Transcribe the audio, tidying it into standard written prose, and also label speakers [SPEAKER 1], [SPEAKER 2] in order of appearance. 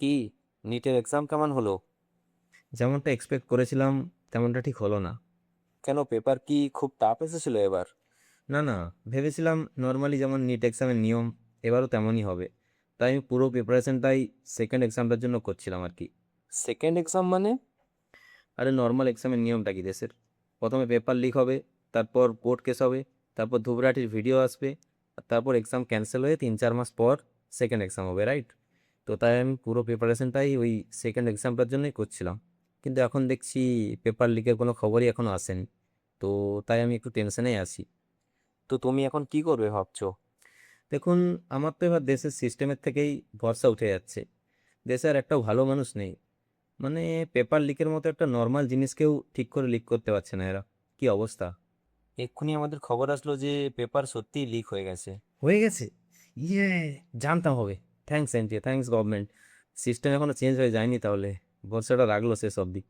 [SPEAKER 1] কি, নিটের এক্সাম কেমন হলো?
[SPEAKER 2] যেমনটা এক্সপেক্ট করেছিলাম তেমনটা ঠিক হলো না।
[SPEAKER 1] কেন, পেপার কি খুব টাফ এসেছিল এবার?
[SPEAKER 2] না না, ভেবেছিলাম নর্মালি যেমন নিট এক্সামের নিয়ম এবারও তেমনই হবে। তাই আমি পুরো প্রিপারেশনটাই সেকেন্ড এক্সামটার জন্য করছিলাম আর কি।
[SPEAKER 1] সেকেন্ড এক্সাম মানে?
[SPEAKER 2] আরে নর্মাল এক্সামের নিয়মটা কি দেশের? প্রথমে পেপার লিক হবে, তারপর কোর্ট কেস হবে, তারপর ধুবরাটির ভিডিও আসবে, আর তারপর এক্সাম ক্যান্সেল হয়ে 3-4 মাস পর সেকেন্ড এক্সাম হবে, রাইট? তো তাই আমি পুরো প্রিপারেশনটাই ওই সেকেন্ড এক্সামটার জন্যই করছিলাম। কিন্তু এখন দেখছি পেপার লিকের কোনো খবরই এখনো আসেনি। তো তাই আমি একটু টেনশনেই আছি।
[SPEAKER 1] তো তুমি এখন কি করবে ভাবছো?
[SPEAKER 2] দেখুন, আমার তো এবার দেশের সিস্টেমের থেকেই ভরসা উঠে যাচ্ছে। দেশে আর একটাও ভালো মানুষ নেই। মানে পেপার লিকের মতো একটা নর্মাল জিনিসকেও ঠিক করে লিক করতে পারছে না এরা। কি অবস্থা!
[SPEAKER 1] এক্ষুনি আমাদের খবর আসলো যে পেপার সত্যিই লিক হয়ে গেছে।
[SPEAKER 2] হয়ে গেছে? ইয়ে, জানতাম হবে। Thanks NTA, thanks government. System এখনো চেঞ্জ হয়ে যায়নি তাহলে। ভরসাটা রাখলো শেষ অবধি।